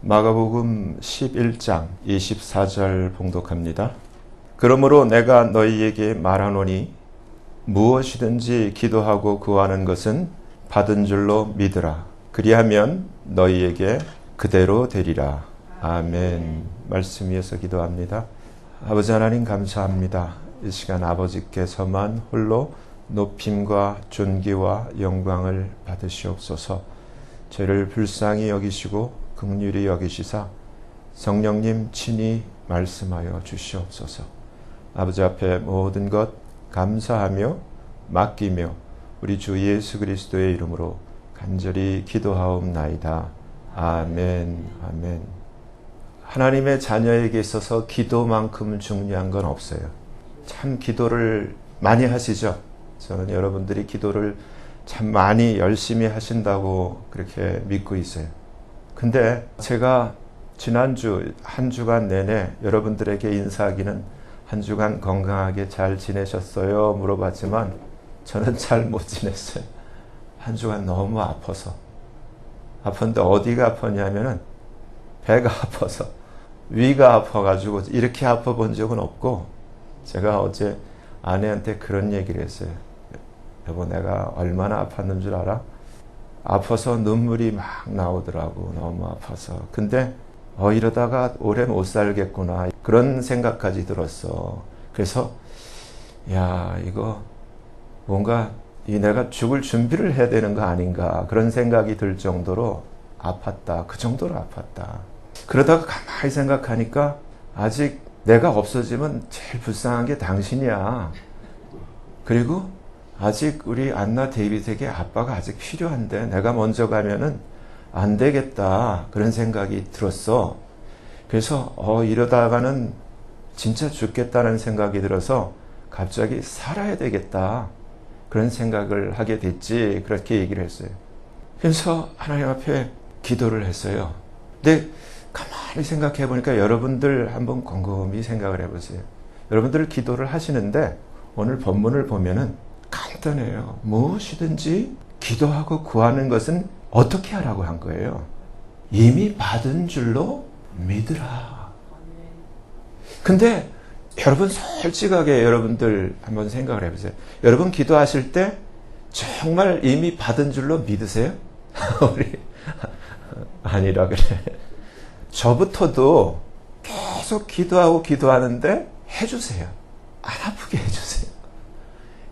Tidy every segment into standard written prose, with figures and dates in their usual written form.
마가복음 11장 24절 봉독합니다. 그러므로 내가 너희에게 말하노니 무엇이든지 기도하고 구하는 것은 받은 줄로 믿으라. 그리하면 너희에게 그대로 되리라. 아멘. 말씀 위에서 기도합니다. 아버지 하나님 감사합니다. 이 시간 아버지께서만 홀로 높임과 존귀와 영광을 받으시옵소서. 죄를 불쌍히 여기시고 긍휼히 여기시사 성령님 친히 말씀하여 주시옵소서. 아버지 앞에 모든 것 감사하며 맡기며 우리 주 예수 그리스도의 이름으로 간절히 기도하옵나이다. 아멘. 아멘. 하나님의 자녀에게 있어서 기도만큼 중요한 건 없어요. 참 기도를 많이 하시죠. 저는 여러분들이 기도를 참 많이 열심히 하신다고 그렇게 믿고 있어요. 근데 제가 지난주 한 주간 내내 여러분들에게 인사하기는 한 주간 건강하게 잘 지내셨어요? 물어봤지만 저는 잘 못 지냈어요. 한 주간 너무 아파서. 아픈데 어디가 아팠냐면은 배가 아파서, 위가 아파가지고 이렇게 아파 본 적은 없고, 제가 어제 아내한테 그런 얘기를 했어요. 여보, 내가 얼마나 아팠는 줄 알아? 아파서 눈물이 막 나오더라고. 너무 아파서. 근데 이러다가 오래 못 살겠구나. 그런 생각까지 들었어. 그래서 야, 이거 뭔가 내가 죽을 준비를 해야 되는 거 아닌가. 그런 생각이 들 정도로 아팠다. 그 정도로 아팠다. 그러다가 가만히 생각하니까 아직 내가 없어지면 제일 불쌍한 게 당신이야. 그리고 아직 우리 안나 데이빗에게 아빠가 아직 필요한데 내가 먼저 가면은 안 되겠다. 그런 생각이 들었어. 그래서 이러다가는 진짜 죽겠다는 생각이 들어서 갑자기 살아야 되겠다. 그런 생각을 하게 됐지. 그렇게 얘기를 했어요. 그래서 하나님 앞에 기도를 했어요. 근데 가만히 생각해 보니까 여러분들 한번 곰곰이 생각을 해보세요. 여러분들 기도를 하시는데 오늘 본문을 보면은 간단해요. 무엇이든지 기도하고 구하는 것은 어떻게 하라고 한 거예요? 이미 받은 줄로 믿으라. 근데 여러분 솔직하게 여러분들 한번 생각을 해보세요. 여러분 기도하실 때 정말 이미 받은 줄로 믿으세요? 우리 아니라 그래. 저부터도 계속 기도하고 기도하는데 해주세요. 안 아프게 해주세요.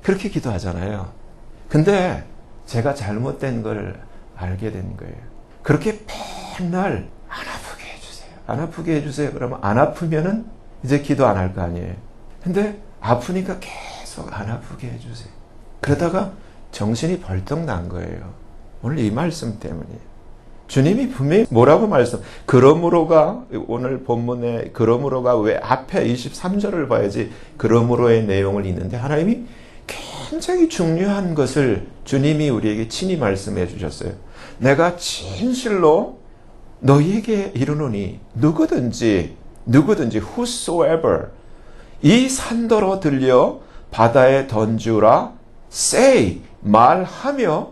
그렇게 기도하잖아요. 근데 제가 잘못된 걸 알게 된 거예요. 그렇게 맨날 안 아프게 해주세요. 안 아프게 해주세요. 그러면 안 아프면은 이제 기도 안 할 거 아니에요. 근데 아프니까 계속 안 아프게 해주세요. 그러다가 정신이 벌떡 난 거예요. 오늘 이 말씀 때문이에요. 주님이 분명히 뭐라고 그러므로가 오늘 본문에 그러므로가 왜 앞에 23절을 봐야지 그러므로의 내용을 읽는데 하나님이 굉장히 중요한 것을 주님이 우리에게 친히 말씀해 주셨어요. 내가 진실로 너희에게 이르노니 누구든지 whosoever 이 산더러 들려 바다에 던지라 say 말하며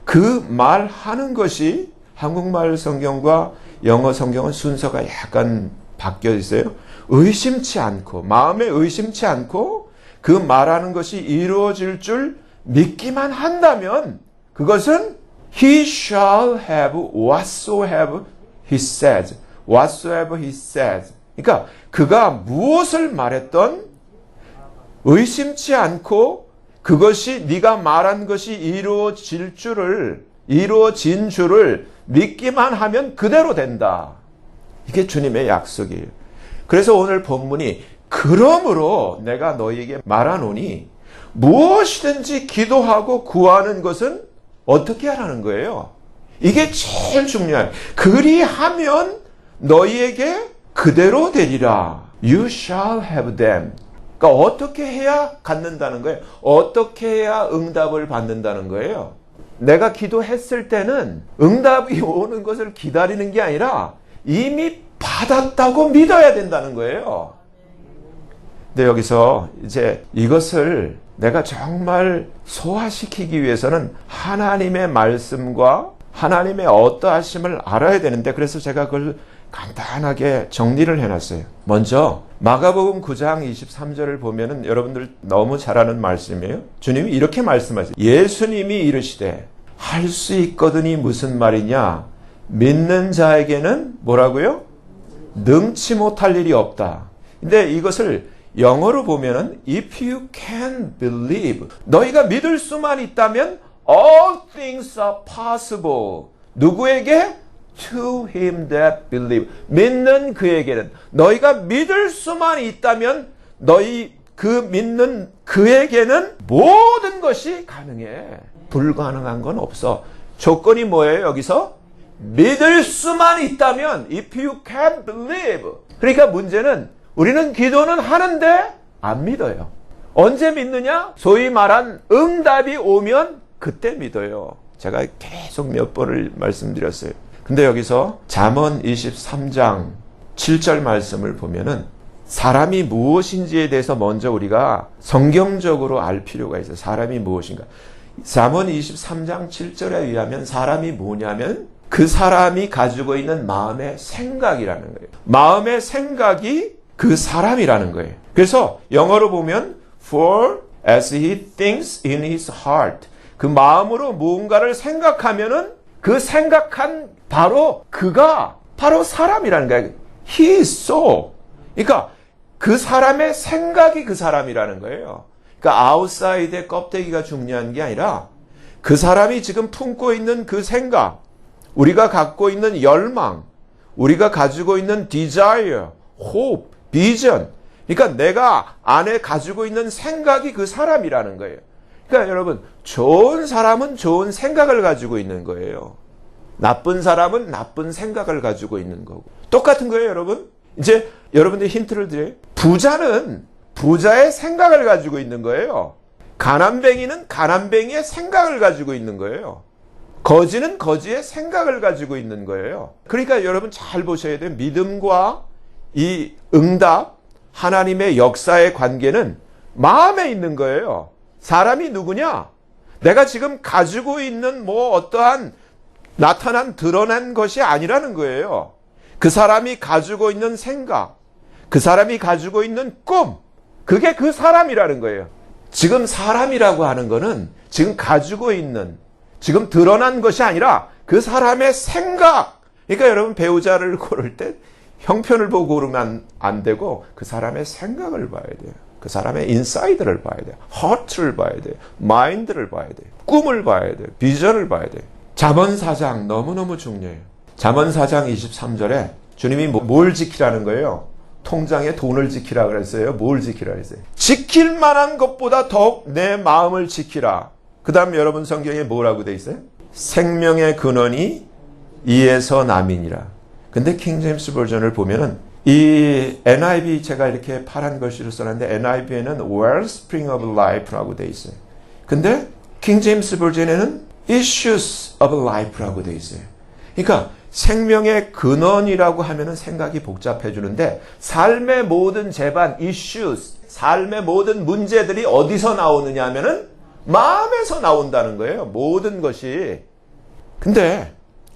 그 말하는 것이 한국말 성경과 영어 성경은 순서가 약간 바뀌어 있어요. 의심치 않고 마음에 의심치 않고 그 말하는 것이 이루어질 줄 믿기만 한다면 그것은 he shall have whatsoever he says. whatsoever he says. 그러니까 그가 무엇을 말했던 의심치 않고 그것이 네가 말한 것이 이루어진 줄을 믿기만 하면 그대로 된다. 이게 주님의 약속이에요. 그래서 오늘 본문이 그러므로 내가 너희에게 말하노니 무엇이든지 기도하고 구하는 것은 어떻게 하라는 거예요? 이게 제일 중요해요. 그리하면 너희에게 그대로 되리라. You shall have them. 그러니까 어떻게 해야 갖는다는 거예요? 어떻게 해야 응답을 받는다는 거예요? 내가 기도했을 때는 응답이 오는 것을 기다리는 게 아니라 이미 받았다고 믿어야 된다는 거예요. 근데 여기서 이제 이것을 내가 정말 소화시키기 위해서는 하나님의 말씀과 하나님의 어떠하심을 알아야 되는데, 그래서 제가 그걸 간단하게 정리를 해놨어요. 먼저 마가복음 9장 23절을 보면은 여러분들 너무 잘 아는 말씀이에요. 주님이 이렇게 말씀하세요. 예수님이 이르시되 할 수 있거든이 무슨 말이냐? 믿는 자에게는 뭐라고요? 능치 못할 일이 없다. 근데 이것을 영어로 보면은 if you can believe, 너희가 믿을 수만 있다면 all things are possible. 누구에게? To him that believe. 믿는 그에게는, 너희가 믿을 수만 있다면 너희 그 믿는 그에게는 모든 것이 가능해. 불가능한 건 없어. 조건이 뭐예요? 여기서 믿을 수만 있다면 if you can believe. 그러니까 문제는 우리는 기도는 하는데 안 믿어요. 언제 믿느냐? 소위 말한 응답이 오면 그때 믿어요. 제가 계속 몇 번을 말씀드렸어요. 근데 여기서 잠언 23장 7절 말씀을 보면은 사람이 무엇인지에 대해서 먼저 우리가 성경적으로 알 필요가 있어요. 사람이 무엇인가. 잠언 23장 7절에 의하면 사람이 뭐냐면 그 사람이 가지고 있는 마음의 생각이라는 거예요. 마음의 생각이 그 사람이라는 거예요. 그래서 영어로 보면 For as he thinks in his heart. 그 마음으로 무언가를 생각하면은 그 생각한 그가 바로 사람이라는 거예요. He is so. 그러니까 그 사람의 생각이 그 사람이라는 거예요. 그러니까 아웃사이드의 껍데기가 중요한 게 아니라 그 사람이 지금 품고 있는 그 생각, 우리가 갖고 있는 열망, 우리가 가지고 있는 desire, hope, vision. 그러니까 내가 안에 가지고 있는 생각이 그 사람이라는 거예요. 그러니까 여러분, 좋은 사람은 좋은 생각을 가지고 있는 거예요. 나쁜 사람은 나쁜 생각을 가지고 있는 거고. 똑같은 거예요, 여러분. 이제 여러분들 힌트를 드려요. 부자는 부자의 생각을 가지고 있는 거예요. 가난뱅이는 가난뱅이의 생각을 가지고 있는 거예요. 거지는 거지의 생각을 가지고 있는 거예요. 그러니까 여러분 잘 보셔야 돼요. 믿음과 이 응답, 하나님의 역사의 관계는 마음에 있는 거예요. 사람이 누구냐? 내가 지금 가지고 있는 어떠한 나타난 드러난 것이 아니라는 거예요. 그 사람이 가지고 있는 생각, 그 사람이 가지고 있는 꿈, 그게 그 사람이라는 거예요. 지금 사람이라고 하는 거는 지금 가지고 있는, 지금 드러난 것이 아니라 그 사람의 생각. 그러니까 여러분 배우자를 고를 때 형편을 보고 고르면 안 되고 그 사람의 생각을 봐야 돼요. 그 사람의 인사이드를 봐야 돼요. 하트를 봐야 돼요. 마인드를 봐야 돼요. 꿈을 봐야 돼요. 비전을 봐야 돼요. 잠언 4장 너무너무 중요해요. 잠언 4장 23절에 주님이 뭘 지키라는 거예요? 통장에 돈을 지키라 그랬어요. 뭘 지키라 그랬어요? 지킬 만한 것보다 더욱 내 마음을 지키라. 그 다음 여러분 성경에 뭐라고 돼 있어요? 생명의 근원이 이에서 남이니라. 근데 킹제임스 버전을 보면은 이 NIV 제가 이렇게 파란 글씨로 써놨는데 NIV에는 Wellspring of Life라고 돼 있어요. 근데 킹제임스 버전에는 Issues of Life라고 돼 있어요. 그러니까 생명의 근원이라고 하면은 생각이 복잡해지는데 삶의 모든 재반, issues, 삶의 모든 문제들이 어디서 나오느냐 하면은 마음에서 나온다는 거예요. 모든 것이. 근데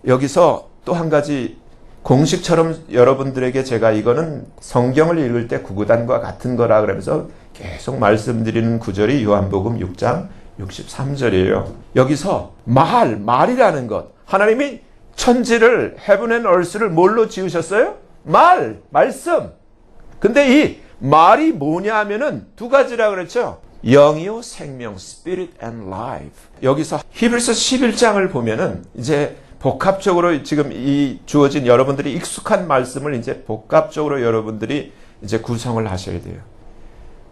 여기서 또 한 가지 공식처럼 여러분들에게 제가 이거는 성경을 읽을 때 구구단과 같은 거라 그러면서 계속 말씀드리는 구절이 요한복음 6장 63절이에요. 여기서 말이라는 것. 하나님이 천지를 heaven and earth를 뭘로 지으셨어요? 말씀. 근데 이 말이 뭐냐 하면은 두 가지라 그랬죠. 영이요 생명, spirit and life. 여기서 히브리서 11장을 보면은 이제 복합적으로 지금 이 주어진 여러분들이 익숙한 말씀을 이제 복합적으로 여러분들이 이제 구성을 하셔야 돼요.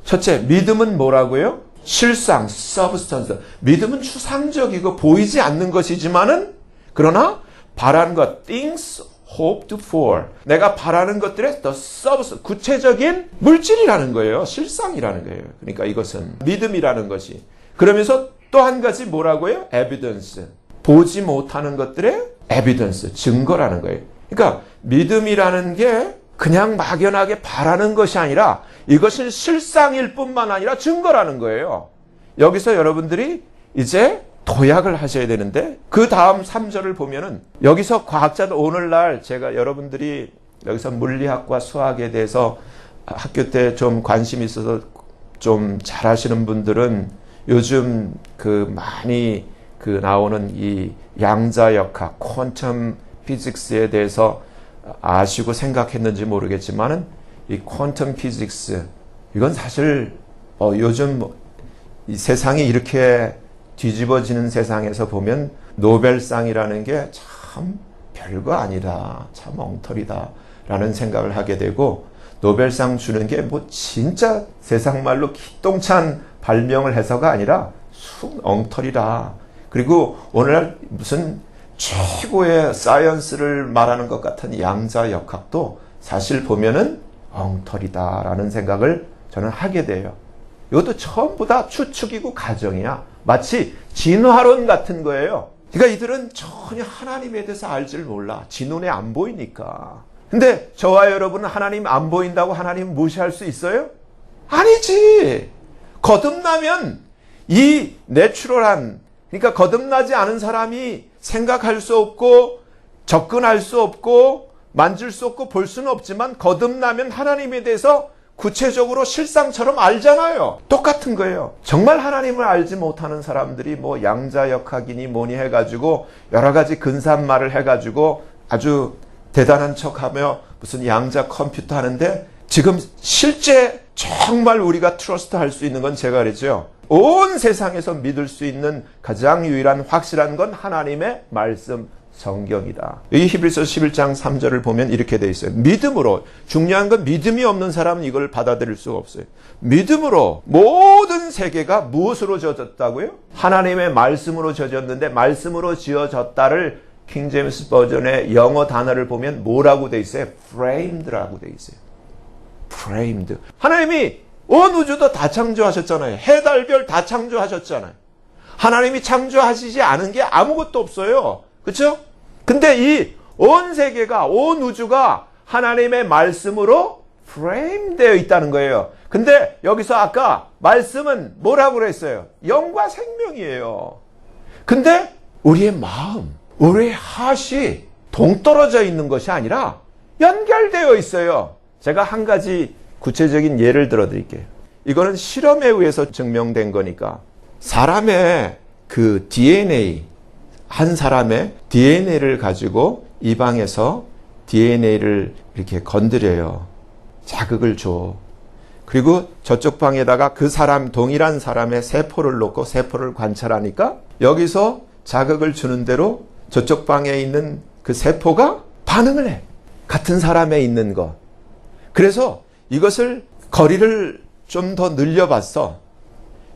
첫째, 믿음은 뭐라고요? 실상, substance. 믿음은 추상적이고 보이지 않는 것이지만은 그러나 바라는 것, things hoped for. 내가 바라는 것들의 the substance, 구체적인 물질이라는 거예요. 실상이라는 거예요. 그러니까 이것은 믿음이라는 것이. 그러면서 또 한 가지 뭐라고요? evidence. 보지 못하는 것들의 evidence, 증거라는 거예요. 그러니까 믿음이라는 게 그냥 막연하게 바라는 것이 아니라 이것은 실상일 뿐만 아니라 증거라는 거예요. 여기서 여러분들이 이제 도약을 하셔야 되는데 그 다음 3절을 보면은 여기서 과학자들 오늘날 제가 여러분들이 여기서 물리학과 수학에 대해서 학교 때 좀 관심이 있어서 좀 잘하시는 분들은 요즘 그 많이 그 나오는 이 양자역학, 퀀텀 피직스에 대해서 아시고 생각했는지 모르겠지만은 이 퀀텀 피직스 이건 사실 요즘 이 세상이 이렇게 뒤집어지는 세상에서 보면 노벨상이라는 게 참 별거 아니다, 참 엉터리다 라는 생각을 하게 되고 노벨상 주는 게 뭐 진짜 세상 말로 기똥찬 발명을 해서가 아니라 순 엉터리다. 그리고 오늘날 무슨 최고의 사이언스를 말하는 것 같은 양자역학도 사실 보면은 엉터리다라는 생각을 저는 하게 돼요. 이것도 전부 다 추측이고 가정이야. 마치 진화론 같은 거예요. 그러니까 이들은 전혀 하나님에 대해서 알지를 몰라. 지 눈에 안 보이니까. 근데 저와 여러분은 하나님 안 보인다고 하나님 무시할 수 있어요? 아니지. 거듭나면 이 내추럴한, 그러니까 거듭나지 않은 사람이 생각할 수 없고 접근할 수 없고 만질 수 없고 볼 수는 없지만 거듭나면 하나님에 대해서 구체적으로 실상처럼 알잖아요. 똑같은 거예요. 정말 하나님을 알지 못하는 사람들이 뭐 양자역학이니 뭐니 해가지고 여러 가지 근사한 말을 해가지고 아주 대단한 척하며 무슨 양자 컴퓨터 하는데 지금 실제 정말 우리가 트러스트 할 수 있는 건 제가 그랬죠. 온 세상에서 믿을 수 있는 가장 유일한 확실한 건 하나님의 말씀 성경이다. 이 히브리서 11장 3절을 보면 이렇게 돼 있어요. 믿음으로, 중요한 건 믿음이 없는 사람은 이걸 받아들일 수가 없어요. 믿음으로 모든 세계가 무엇으로 지어졌다고요? 하나님의 말씀으로 지어졌는데 말씀으로 지어졌다를 킹제임스 버전의 영어 단어를 보면 뭐라고 돼 있어요? framed라고 돼 있어요. framed. 하나님이 온 우주도 다 창조하셨잖아요. 해, 달, 별 다 창조하셨잖아요. 하나님이 창조하시지 않은 게 아무것도 없어요. 그렇죠? 근데 이 온 세계가, 온 우주가 하나님의 말씀으로 프레임되어 있다는 거예요. 근데 여기서 아까 말씀은 뭐라고 그랬어요? 영과 생명이에요. 근데 우리의 마음, 우리의 하시 동떨어져 있는 것이 아니라 연결되어 있어요. 제가 한 가지 구체적인 예를 들어 드릴게요. 이거는 실험에 의해서 증명된 거니까 사람의 그 DNA, 한 사람의 DNA를 가지고 이 방에서 DNA를 이렇게 건드려요. 자극을 줘. 그리고 저쪽 방에다가 그 사람, 동일한 사람의 세포를 놓고 세포를 관찰하니까 여기서 자극을 주는 대로 저쪽 방에 있는 그 세포가 반응을 해. 같은 사람에 있는 것. 그래서 이것을 거리를 좀 더 늘려봤어.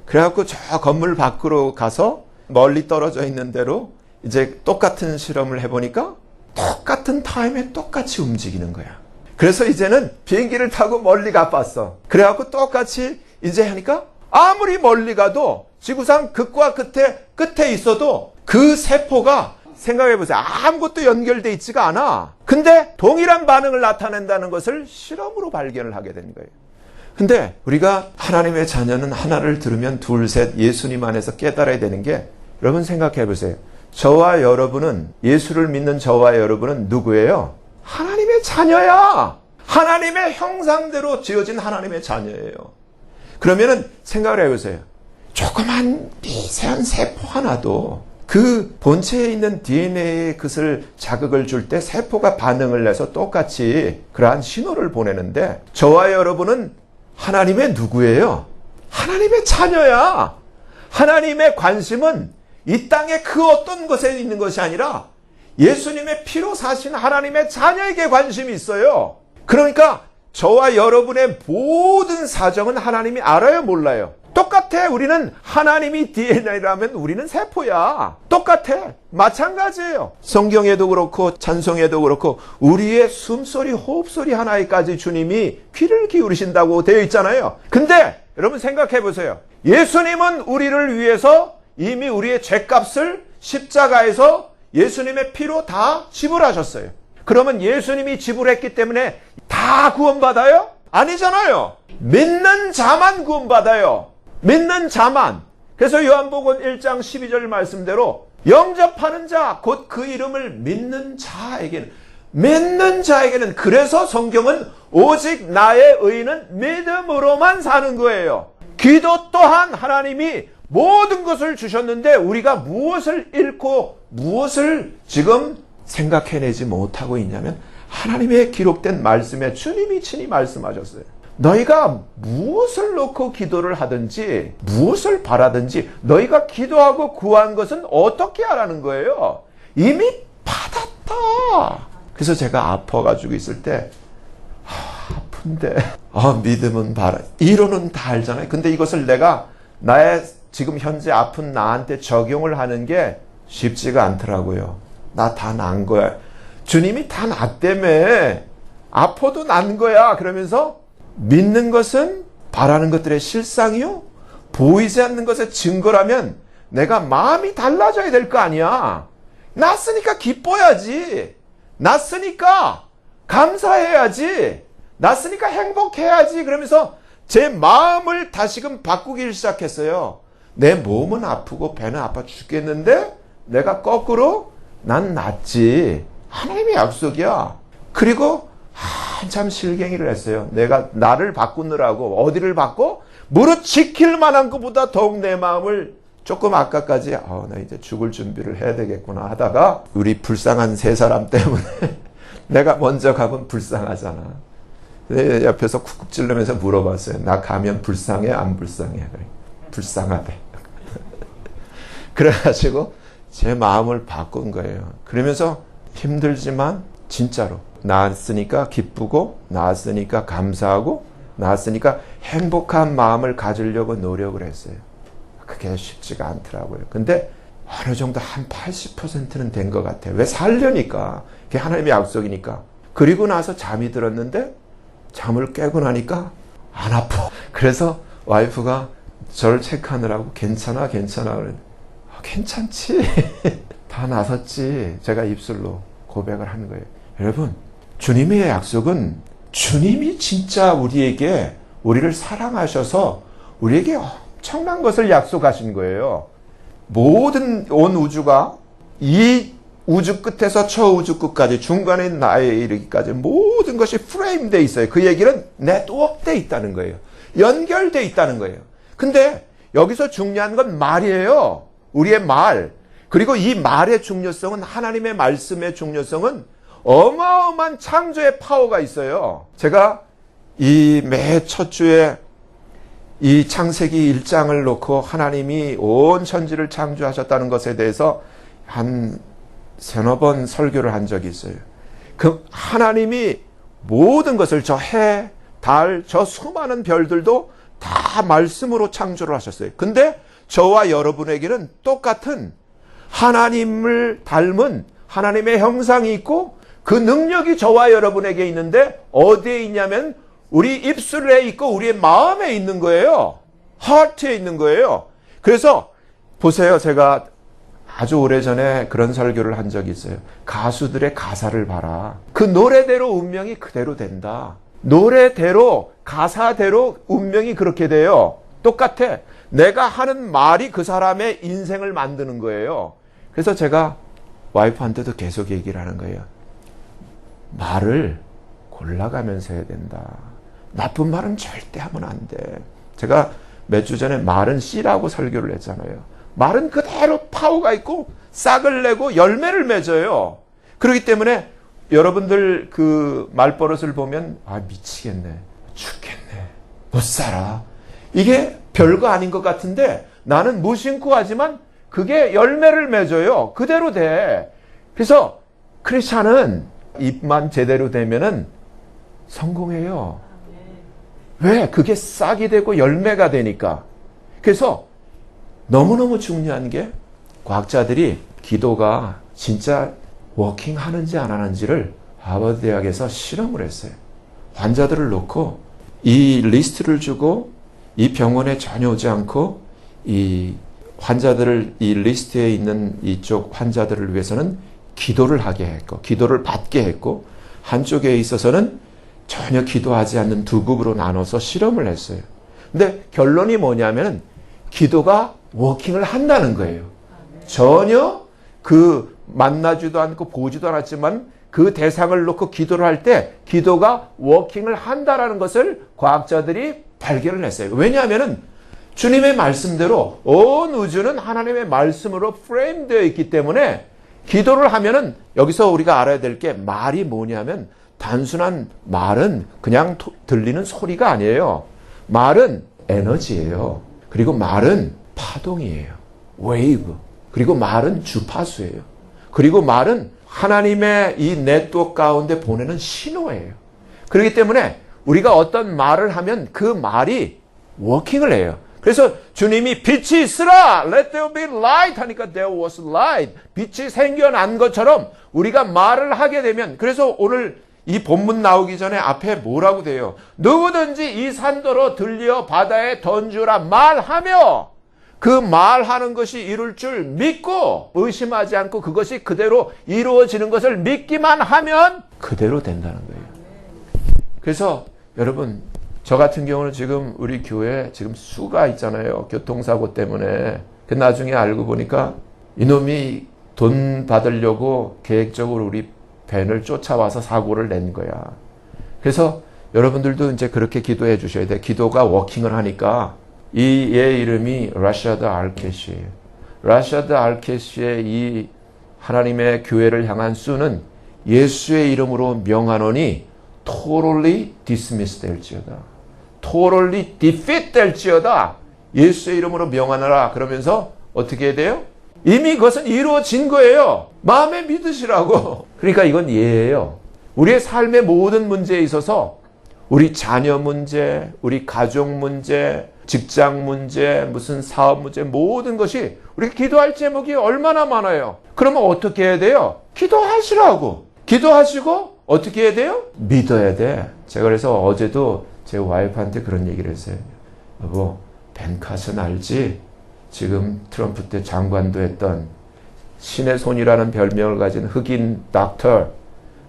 그래갖고 저 건물 밖으로 가서 멀리 떨어져 있는 대로 이제 똑같은 실험을 해보니까 똑같은 타임에 똑같이 움직이는 거야. 그래서 이제는 비행기를 타고 멀리 가봤어. 그래갖고 똑같이 이제 하니까 아무리 멀리 가도 지구상 극과 끝에 있어도 그 세포가 생각해보세요. 아무것도 연결돼 있지가 않아. 근데 동일한 반응을 나타낸다는 것을 실험으로 발견을 하게 된 거예요. 근데 우리가 하나님의 자녀는 하나를 들으면 둘, 셋 예수님 안에서 깨달아야 되는 게 여러분 생각해보세요. 저와 여러분은 예수를 믿는 저와 여러분은 누구예요? 하나님의 자녀야. 하나님의 형상대로 지어진 하나님의 자녀예요. 그러면은 생각을 해보세요. 조그만 미세한 세포 하나도 그 본체에 있는 DNA의 것을 자극을 줄 때 세포가 반응을 해서 똑같이 그러한 신호를 보내는데 저와 여러분은 하나님의 누구예요? 하나님의 자녀야. 하나님의 관심은 이 땅의 그 어떤 것에 있는 것이 아니라 예수님의 피로 사신 하나님의 자녀에게 관심이 있어요. 그러니까 저와 여러분의 모든 사정은 하나님이 알아요, 몰라요? 똑같아. 우리는 하나님이 DNA라면 우리는 세포야. 똑같아. 마찬가지예요. 성경에도 그렇고 찬송에도 그렇고 우리의 숨소리, 호흡소리 하나에까지 주님이 귀를 기울이신다고 되어 있잖아요. 근데 여러분 생각해 보세요. 예수님은 우리를 위해서 이미 우리의 죄값을 십자가에서 예수님의 피로 다 지불하셨어요. 그러면 예수님이 지불했기 때문에 다 구원받아요? 아니잖아요. 믿는 자만 구원받아요. 믿는 자만. 그래서 요한복음 1장 12절 말씀대로 영접하는 자, 곧 그 이름을 믿는 자에게는 그래서 성경은 오직 나의 의인은 믿음으로만 사는 거예요. 기도 또한 하나님이 모든 것을 주셨는데 우리가 무엇을 잃고 무엇을 지금 생각해내지 못하고 있냐면 하나님의 기록된 말씀에 주님이 친히 말씀하셨어요. 너희가 무엇을 놓고 기도를 하든지 무엇을 바라든지 너희가 기도하고 구한 것은 어떻게 하라는 거예요? 이미 받았다. 그래서 제가 아파가지고 있을 때 아픈데 믿음은 바라. 이론은 다 알잖아요. 근데 이것을 내가 나의 지금 현재 아픈 나한테 적용을 하는 게 쉽지가 않더라고요. 나 다 난 거야. 주님이 다 낫다며. 아파도 난 거야. 그러면서 믿는 것은 바라는 것들의 실상이요. 보이지 않는 것의 증거라면 내가 마음이 달라져야 될 거 아니야. 낫으니까 기뻐야지. 낫으니까 감사해야지. 낫으니까 행복해야지. 그러면서 제 마음을 다시금 바꾸기 시작했어요. 내 몸은 아프고 배는 아파 죽겠는데 내가 거꾸로 난 낫지. 하나님의 약속이야. 그리고 한참 실갱이를 했어요. 내가 나를 바꾸느라고. 어디를 바꿔? 무릇 지킬 만한 것보다 더욱 내 마음을 조금 아까까지 나 이제 죽을 준비를 해야 되겠구나 하다가 우리 불쌍한 세 사람 때문에 내가 먼저 가면 불쌍하잖아. 옆에서 쿡쿡 찔르면서 물어봤어요. 나 가면 불쌍해? 안 불쌍해? 그래. 불쌍하대. 그래가지고 제 마음을 바꾼 거예요. 그러면서 힘들지만 진짜로 나았으니까 기쁘고 나았으니까 감사하고 나았으니까 행복한 마음을 가지려고 노력을 했어요. 그게 쉽지가 않더라고요. 근데 어느 정도 한 80%는 된 것 같아요. 왜? 살려니까. 그게 하나님의 약속이니까. 그리고 나서 잠이 들었는데 잠을 깨고 나니까 안 아파. 그래서 와이프가 저를 체크하느라고 괜찮아? 그래. 괜찮지. 다 나섰지. 제가 입술로 고백을 하는 거예요. 여러분, 주님의 약속은 주님이 진짜 우리를 사랑하셔서 우리에게 엄청난 것을 약속하신 거예요. 모든 온 우주가 이 우주 끝에서 저 우주 끝까지 중간에 나에 이르기까지 모든 것이 프레임되어 있어요. 그 얘기는 네트워크되어 있다는 거예요. 연결되어 있다는 거예요. 근데 여기서 중요한 건 말이에요. 우리의 말. 그리고 이 말의 중요성은 하나님의 말씀의 중요성은 어마어마한 창조의 파워가 있어요. 제가 이 매 첫 주에 이 창세기 1장을 놓고 하나님이 온 천지를 창조하셨다는 것에 대해서 한 서너 번 설교를 한 적이 있어요. 그 하나님이 모든 것을 저 해, 달, 저 수많은 별들도 다 말씀으로 창조를 하셨어요. 근데 저와 여러분에게는 똑같은 하나님을 닮은 하나님의 형상이 있고 그 능력이 저와 여러분에게 있는데 어디에 있냐면 우리 입술에 있고 우리의 마음에 있는 거예요. 하트에 있는 거예요. 그래서 보세요. 제가 아주 오래전에 그런 설교를 한 적이 있어요. 가수들의 가사를 봐라. 그 노래대로 운명이 그대로 된다. 노래대로 가사대로 운명이 그렇게 돼요. 똑같아. 내가 하는 말이 그 사람의 인생을 만드는 거예요. 그래서 제가 와이프한테도 계속 얘기를 하는 거예요. 말을 골라가면서 해야 된다. 나쁜 말은 절대 하면 안 돼. 제가 몇 주 전에 말은 씨라고 설교를 했잖아요. 말은 그대로 파워가 있고 싹을 내고 열매를 맺어요. 그렇기 때문에 여러분들 그 말버릇을 보면 미치겠네. 죽겠네. 못 살아. 이게 별거 아닌 것 같은데 나는 무심코 하지만 그게 열매를 맺어요. 그대로 돼. 그래서 크리스찬은 입만 제대로 되면은 성공해요. 왜? 그게 싹이 되고 열매가 되니까. 그래서 너무너무 중요한 게 과학자들이 기도가 진짜 워킹하는지 안 하는지를 하버드 대학에서 실험을 했어요. 환자들을 놓고 이 리스트를 주고 이 병원에 전혀 오지 않고 이 환자들을 이 리스트에 있는 이쪽 환자들을 위해서는 기도를 하게 했고 기도를 받게 했고 한쪽에 있어서는 전혀 기도하지 않는 두 그룹으로 나눠서 실험을 했어요. 근데 결론이 뭐냐면 기도가 워킹을 한다는 거예요. 전혀 그 만나지도 않고 보지도 않았지만 그 대상을 놓고 기도를 할 때 기도가 워킹을 한다라는 것을 과학자들이 발견을 했어요. 왜냐하면 주님의 말씀대로 온 우주는 하나님의 말씀으로 프레임되어 있기 때문에 기도를 하면은 여기서 우리가 알아야 될 게 말이 뭐냐면 단순한 말은 그냥 들리는 소리가 아니에요. 말은 에너지예요. 그리고 말은 파동이에요. 웨이브. 그리고 말은 주파수예요. 그리고 말은 하나님의 이 네트워크 가운데 보내는 신호예요. 그렇기 때문에 우리가 어떤 말을 하면 그 말이 워킹을 해요. 그래서 주님이 빛이 있으라! Let there be light! 하니까 there was light. 빛이 생겨난 것처럼 우리가 말을 하게 되면, 그래서 오늘 이 본문 나오기 전에 앞에 뭐라고 돼요? 누구든지 이 산더러 들려 바다에 던주라 말하며 그 말하는 것이 이룰 줄 믿고 의심하지 않고 그것이 그대로 이루어지는 것을 믿기만 하면 그대로 된다는 거예요. 그래서 여러분, 저 같은 경우는 지금 우리 교회에 지금 수가 있잖아요. 교통사고 때문에. 나중에 알고 보니까 이놈이 돈 받으려고 계획적으로 우리 밴을 쫓아와서 사고를 낸 거야. 그래서 여러분들도 이제 그렇게 기도해 주셔야 돼. 기도가 워킹을 하니까 이 얘 이름이 라샤드 알케시예요. 라샤드 알케시의 이 하나님의 교회를 향한 수는 예수의 이름으로 명하노니 totally dismiss 될지어다. totally defeat 될지어다. 예수의 이름으로 명하노라. 그러면서 어떻게 해야 돼요? 이미 그것은 이루어진 거예요. 마음에 믿으시라고. 그러니까 이건 예예요. 우리의 삶의 모든 문제에 있어서 우리 자녀 문제, 우리 가족 문제, 직장 문제, 무슨 사업 문제, 모든 것이 우리가 기도할 제목이 얼마나 많아요. 그러면 어떻게 해야 돼요? 기도하시라고. 기도하시고 어떻게 해야 돼요? 믿어야 돼. 제가 그래서 어제도 제 와이프한테 그런 얘기를 했어요. 여보, 벤 카슨 알지? 지금 트럼프 때 장관도 했던 신의 손이라는 별명을 가진 흑인 닥터.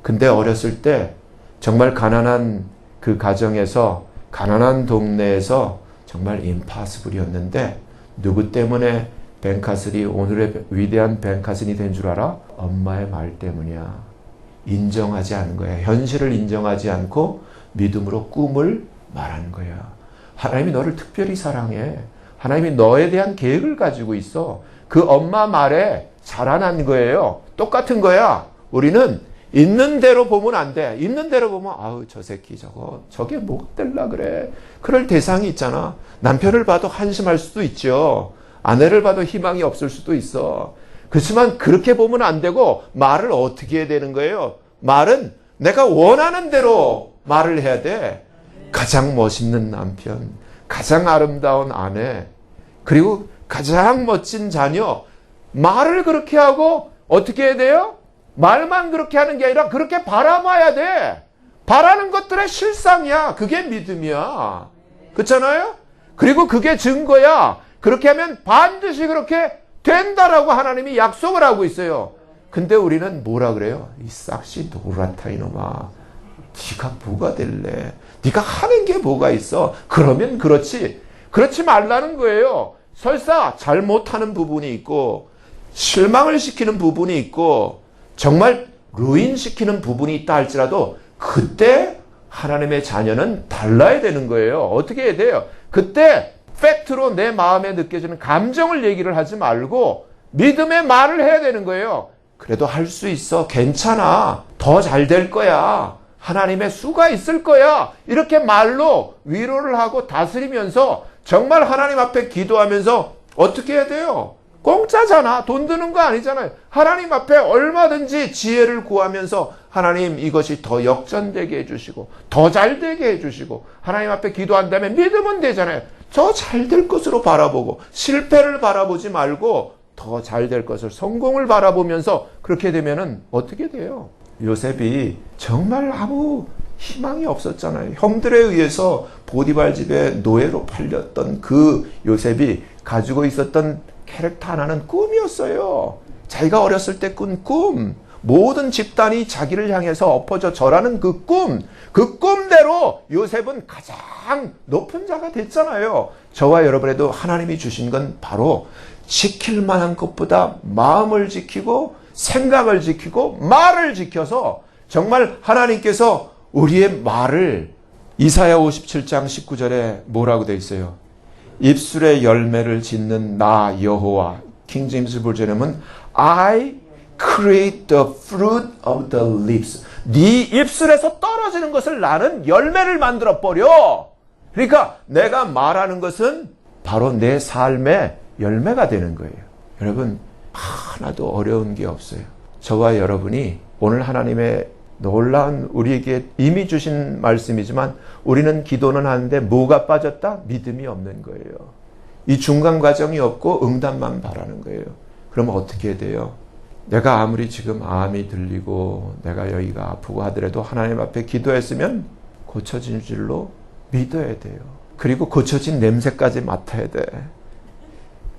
근데 어렸을 때 정말 가난한 그 가정에서, 가난한 동네에서 정말 임파서블이었는데 누구 때문에 벤 카슨이 오늘의 위대한 벤 카슨이 된 줄 알아? 엄마의 말 때문이야. 인정하지 않은 거야. 현실을 인정하지 않고 믿음으로 꿈을 말하는 거야. 하나님이 너를 특별히 사랑해. 하나님이 너에 대한 계획을 가지고 있어. 그 엄마 말에 자라난 거예요. 똑같은 거야. 우리는 있는 대로 보면 안 돼. 있는 대로 보면 아우 저 새끼 저게 뭐가 될라 그래. 그럴 대상이 있잖아. 남편을 봐도 한심할 수도 있죠. 아내를 봐도 희망이 없을 수도 있어. 그렇지만 그렇게 보면 안 되고 말을 어떻게 해야 되는 거예요? 말은 내가 원하는 대로 말을 해야 돼. 가장 멋있는 남편, 가장 아름다운 아내, 그리고 가장 멋진 자녀. 말을 그렇게 하고 어떻게 해야 돼요? 말만 그렇게 하는 게 아니라 그렇게 바라봐야 돼. 바라는 것들의 실상이야. 그게 믿음이야. 그렇잖아요? 그리고 그게 증거야. 그렇게 하면 반드시 그렇게 된다라고 하나님이 약속을 하고 있어요. 근데 우리는 뭐라 그래요? 이 싹시 노랗다 이놈아. 네가 뭐가 될래? 네가 하는 게 뭐가 있어? 그러면 그렇지. 그렇지 말라는 거예요. 설사 잘못하는 부분이 있고 실망을 시키는 부분이 있고 정말 루인시키는 부분이 있다 할지라도 그때 하나님의 자녀는 달라야 되는 거예요. 어떻게 해야 돼요? 그때 팩트로 내 마음에 느껴지는 감정을 얘기를 하지 말고 믿음의 말을 해야 되는 거예요. 그래도 할 수 있어. 괜찮아. 더 잘 될 거야. 하나님의 수가 있을 거야. 이렇게 말로 위로를 하고 다스리면서 정말 하나님 앞에 기도하면서 어떻게 해야 돼요? 공짜잖아. 돈 드는 거 아니잖아요. 하나님 앞에 얼마든지 지혜를 구하면서 하나님 이것이 더 역전되게 해주시고 더 잘되게 해주시고 하나님 앞에 기도한다면 믿으면 되잖아요. 더 잘 될 것으로 바라보고 실패를 바라보지 말고 더 잘 될 것을 성공을 바라보면서 그렇게 되면은 어떻게 돼요? 요셉이 정말 아무 희망이 없었잖아요. 형들에 의해서 보디발 집에 노예로 팔렸던 그 요셉이 가지고 있었던 캐릭터 하나는 꿈이었어요. 자기가 어렸을 때 꾼 꿈. 모든 집단이 자기를 향해서 엎어져 절하는 그 꿈대로 요셉은 가장 높은 자가 됐잖아요. 저와 여러분에도 하나님이 주신 건 바로 지킬 만한 것보다 마음을 지키고 생각을 지키고 말을 지켜서 정말 하나님께서 우리의 말을 이사야 57장 19절에 뭐라고 되어 있어요? 입술의 열매를 짓는 나 여호와. 킹제임스 버전에는 I create the fruit of the lips. 네 입술에서 떨어지는 것을 나는 열매를 만들어 버려. 그러니까 내가 말하는 것은 바로 내 삶의 열매가 되는 거예요. 여러분, 하나도 어려운 게 없어요. 저와 여러분이 오늘 하나님의 놀라운 우리에게 이미 주신 말씀이지만 우리는 기도는 하는데 뭐가 빠졌다? 믿음이 없는 거예요. 이 중간 과정이 없고 응답만 바라는 거예요. 그러면 어떻게 돼요? 내가 아무리 지금 암이 들리고 내가 여기가 아프고 하더라도 하나님 앞에 기도했으면 고쳐진 줄로 믿어야 돼요. 그리고 고쳐진 냄새까지 맡아야 돼.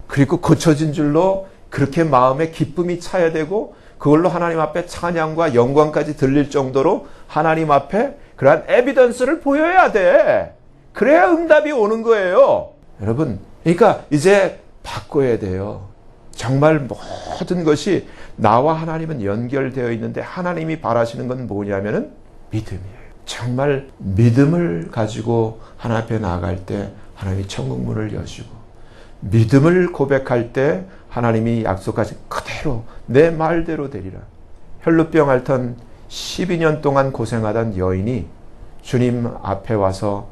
그리고 고쳐진 줄로 그렇게 마음에 기쁨이 차야 되고 그걸로 하나님 앞에 찬양과 영광까지 들릴 정도로 하나님 앞에 그러한 에비던스를 보여야 돼. 그래야 응답이 오는 거예요. 여러분, 그러니까 이제 바꿔야 돼요. 정말 모든 것이 나와 하나님은 연결되어 있는데 하나님이 바라시는 건 뭐냐면은 믿음이에요. 정말 믿음을 가지고 하나님 앞에 나아갈 때 하나님이 천국 문을 여시고 믿음을 고백할 때 하나님이 약속하신 그대로 내 말대로 되리라. 혈루병 앓던 12년 동안 고생하던 여인이 주님 앞에 와서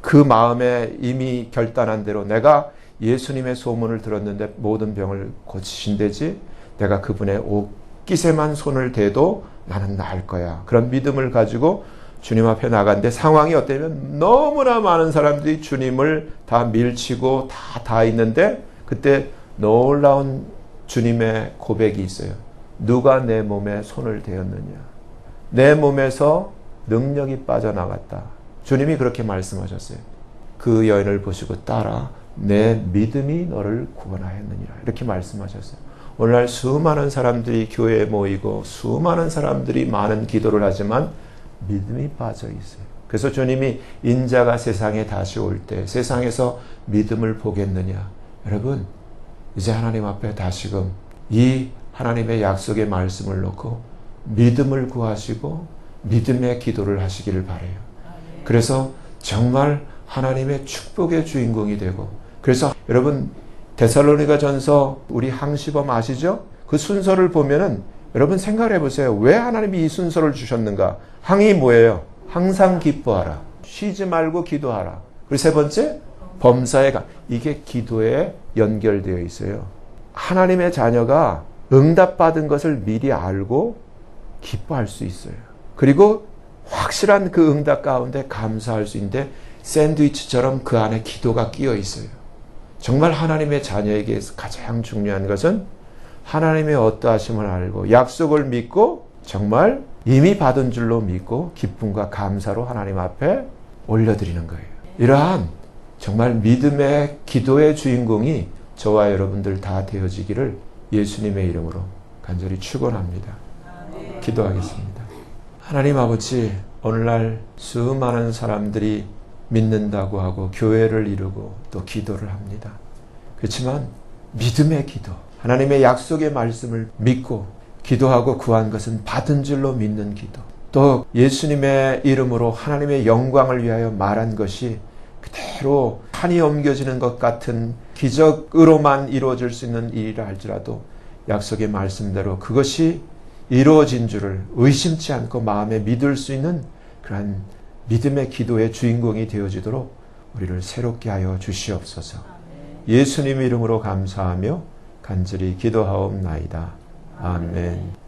그 마음에 이미 결단한 대로 내가 예수님의 소문을 들었는데 모든 병을 고치신대지 내가 그분의 옷깃에만 손을 대도 나는 나을 거야. 그런 믿음을 가지고 주님 앞에 나갔는데 상황이 어때면 너무나 많은 사람들이 주님을 다 밀치고 다 있는데 그때 놀라운 주님의 고백이 있어요. 누가 내 몸에 손을 대었느냐. 내 몸에서 능력이 빠져나갔다. 주님이 그렇게 말씀하셨어요. 그 여인을 보시고 따라 내 믿음이 너를 구원하였느니라. 이렇게 말씀하셨어요. 오늘날 수많은 사람들이 교회에 모이고 수많은 사람들이 많은 기도를 하지만 믿음이 빠져 있어요. 그래서 주님이 인자가 세상에 다시 올 때 세상에서 믿음을 보겠느냐. 여러분, 이제 하나님 앞에 다시금 이 하나님의 약속의 말씀을 놓고 믿음을 구하시고 믿음의 기도를 하시기를 바라요. 그래서 정말 하나님의 축복의 주인공이 되고 그래서 여러분 데살로니가전서 우리 항시범 아시죠? 그 순서를 보면은 여러분 생각을 해보세요. 왜 하나님이 이 순서를 주셨는가? 항이 뭐예요? 항상 기뻐하라. 쉬지 말고 기도하라. 그리고 세 번째 범사에 이게 기도에 연결되어 있어요. 하나님의 자녀가 응답받은 것을 미리 알고 기뻐할 수 있어요. 그리고 확실한 그 응답 가운데 감사할 수 있는데 샌드위치처럼 그 안에 기도가 끼어 있어요. 정말 하나님의 자녀에게 가장 중요한 것은 하나님의 어떠하심을 알고 약속을 믿고 정말 이미 받은 줄로 믿고 기쁨과 감사로 하나님 앞에 올려드리는 거예요. 이러한 정말 믿음의 기도의 주인공이 저와 여러분들 다 되어지기를 예수님의 이름으로 간절히 축원합니다. 기도하겠습니다. 하나님 아버지, 오늘날 수많은 사람들이 믿는다고 하고 교회를 이루고 또 기도를 합니다. 그렇지만 믿음의 기도, 하나님의 약속의 말씀을 믿고 기도하고 구한 것은 받은 줄로 믿는 기도, 또 예수님의 이름으로 하나님의 영광을 위하여 말한 것이 그대로 판이 옮겨지는 것 같은 기적으로만 이루어질 수 있는 일이라 할지라도 약속의 말씀대로 그것이 이루어진 줄을 의심치 않고 마음에 믿을 수 있는 그러한 믿음의 기도의 주인공이 되어지도록 우리를 새롭게 하여 주시옵소서. 예수님 이름으로 감사하며 간절히 기도하옵나이다. 아멘.